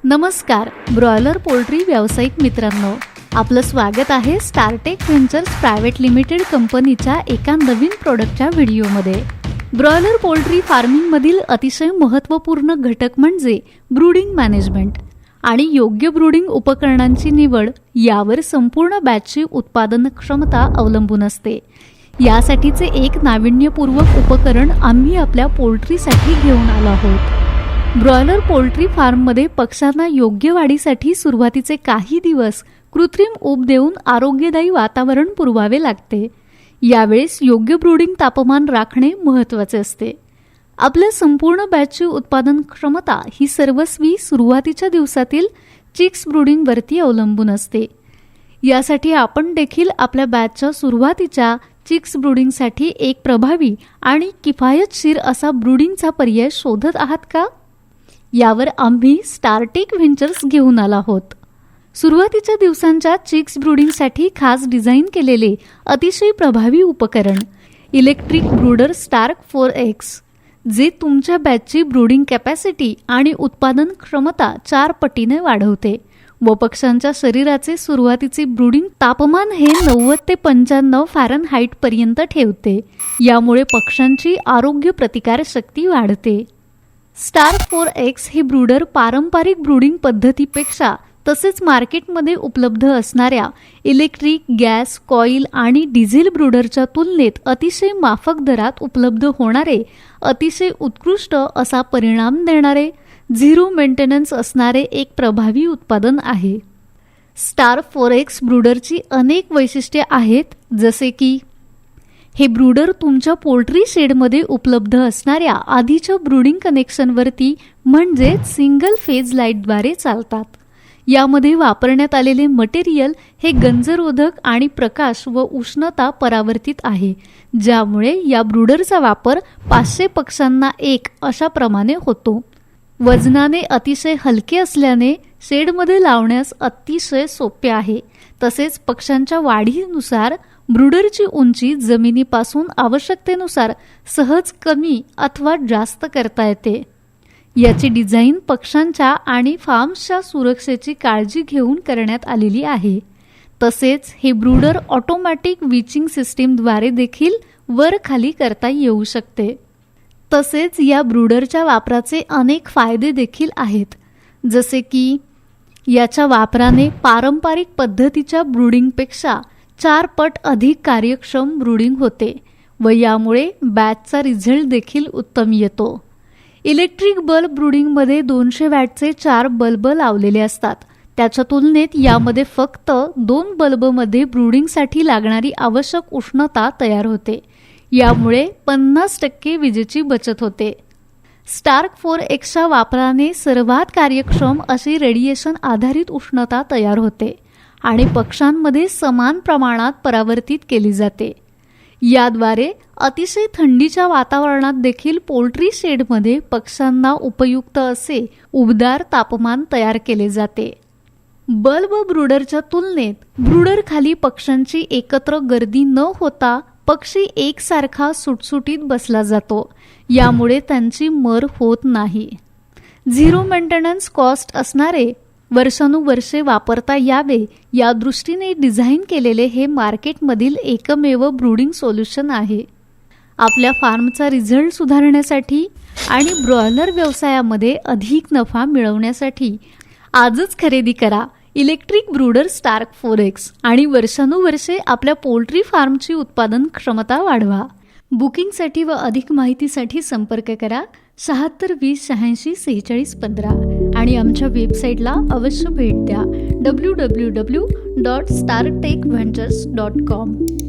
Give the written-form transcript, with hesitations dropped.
नमस्कार broiler poultry व्यावसायिक मित्रांनो, आपलं स्वागत आहे स्टारटेक व्हेंचर्स प्रायव्हेट लिमिटेड कंपनीच्या एका नवीन प्रोडक्टच्या व्हिडिओमध्ये. ब्रॉयलर पोल्ट्री फार्मिंगमधील अतिशय महत्त्वपूर्ण घटक म्हणजे ब्रूडिंग मॅनेजमेंट आणि योग्य ब्रूडिंग उपकरणांची निवड यावर संपूर्ण बॅचची उत्पादन क्षमता अवलंबून असते. यासाठीचे एक नाविन्यपूर्वक उपकरण आम्ही आपल्या पोल्ट्रीसाठी घेऊन आलो आहोत. ब्रॉयलर पोल्ट्री फार्ममध्ये पक्ष्यांना योग्य वाढीसाठी सुरुवातीचे काही दिवस कृत्रिम ऊब देऊन आरोग्यदायी वातावरण पुरवावे लागते. यावेळेस योग्य ब्रूडिंग तापमान राखणे महत्त्वाचे असते. आपल्या संपूर्ण बॅचची उत्पादन क्षमता ही सर्वस्वी सुरुवातीच्या दिवसातील चिक्स ब्रूडिंगवरती अवलंबून असते. यासाठी आपण देखील आपल्या बॅचच्या सुरुवातीच्या चिक्स ब्रूडिंगसाठी एक प्रभावी आणि किफायतशीर असा ब्रूडिंगचा पर्याय शोधत आहात का? यावर आम्ही स्टारटेक व्हेंचर्स घेऊन आलो आहोत. सुरुवातीच्या दिवसांच्या चिक्स ब्रूडिंगसाठी खास डिझाईन केलेले अतिशय प्रभावी उपकरण इलेक्ट्रिक ब्रूडर स्टार्क 4X, जे तुमच्या बॅचची ब्रूडिंग कॅपॅसिटी आणि उत्पादन क्षमता 4 पटीने वाढवते व पक्ष्यांच्या शरीराचे सुरुवातीचे ब्रूडिंग तापमान हे 90 ते 95 फॅरनहाइट पर्यंत ठेवते. यामुळे पक्ष्यांची आरोग्य प्रतिकार शक्ती वाढते. स्टार्क 4X हे ब्रूडर पारंपरिक ब्रूडिंग पद्धतीपेक्षा तसेच मार्केटमध्ये उपलब्ध असणाऱ्या इलेक्ट्रिक, गॅस, कॉईल आणि डिझेल ब्रूडरच्या तुलनेत अतिशय माफक दरात उपलब्ध होणारे, अतिशय उत्कृष्ट असा परिणाम देणारे, झिरो मेंटेनन्स असणारे एक प्रभावी उत्पादन आहे. स्टार्क 4X ब्रूडरची अनेक वैशिष्ट्ये आहेत, जसे की हे ब्रूडर तुमच्या पोल्ट्री शेडमध्ये उपलब्ध असणाऱ्या आधीच्या ब्रूडिंग कनेक्शनवरती म्हणजेच सिंगल फेज लाईटद्वारे चालतात. यामध्ये वापरण्यात आलेले मटेरियल हे गंजरोधक आणि प्रकाश व उष्णता परावर्तित आहे, ज्यामुळे या ब्रूडरचा वापर 500 पक्ष्यांना एक अशा प्रमाणे होतो. वजनाने अतिशय हलके असल्याने शेडमध्ये लावण्यास अतिशय सोपे आहे. तसेच पक्ष्यांच्या वाढीनुसार ब्रूडरची उंची जमिनीपासून आवश्यकतेनुसार सहज कमी अथवा जास्त करता येते. याची डिझाईन पक्ष्यांच्या आणि फार्म्सच्या सुरक्षेची काळजी घेऊन करण्यात आलेली आहे. तसेच हे ब्रूडर ऑटोमॅटिक विचिंग सिस्टीमद्वारे देखील वर खाली करता येऊ शकते. तसेच या ब्रूडरच्या वापराचे अनेक फायदे देखील आहेत, जसे की याच्या वापराने पारंपरिक पद्धतीच्या ब्रूडिंगपेक्षा 4 पट अधिक कार्यक्षम ब्रूडिंग होते व यामुळे बॅचचा रिझल्ट देखील उत्तम येतो. इलेक्ट्रिक बल्ब ब्रूडिंगमध्ये 200 वॅटचे 4 बल्ब लावलेले असतात. त्याच्या तुलनेत यामध्ये फक्त 2 बल्बमध्ये ब्रूडिंगसाठी लागणारी आवश्यक उष्णता तयार होते. यामुळे 50% विजेची बचत होते. स्टार्क 4Xच्या वापराने सर्वात कार्यक्षम अशी रेडिएशन आधारित उष्णता तयार होते आणि पक्ष्यांमध्ये समान प्रमाणात परावर्तित केली जाते. याद्वारे अतिशय थंडीच्या वातावरणात देखील पोल्ट्री शेडमध्ये पक्ष्यांना उपयुक्त असे उबदार तापमान तयार केले जाते. बल्ब ब्रूडरच्या तुलनेत ब्रूडर खाली पक्ष्यांची एकत्र गर्दी न होता पक्षी एकसारखा सुटसुटीत बसला जातो. यामुळे त्यांची मर होत नाही. झिरो मेंटेनन्स कॉस्ट असणारे, वर्षानुवर्षे वापरता यावे या दृष्टीने डिझाईन केलेले हे मार्केटमधील एकमेव ब्रूडिंग सोल्युशन आहे. आपल्या फार्मचा रिझल्ट सुधारण्यासाठी आणि ब्रॉयलर व्यवसायामध्ये अधिक नफा मिळवण्यासाठी आजच खरेदी करा इलेक्ट्रिक ब्रूडर स्टार्क 4X आणि वर्षानुवर्षे आपल्या पोल्ट्री फार्मची उत्पादन क्षमता वाढवा. बुकिंगसाठी व अधिक माहितीसाठी संपर्क करा 76 20 86 46 15 आणि आमच्या वेबसाईटला अवश्य भेट द्या www.startekventures.com.